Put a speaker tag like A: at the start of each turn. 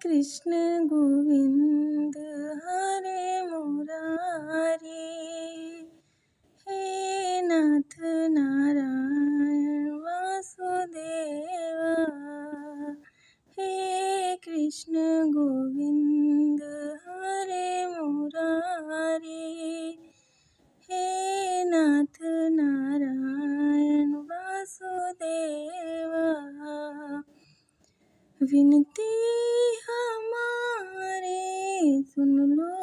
A: कृष्ण गोविंद हरे मुरारी, हे नाथ नारायण वासुदेवा, हे कृष्ण गोविंद हरे मुरारी, हे नाथ नारायण वासुदेवा। विनती हमारे सुन लो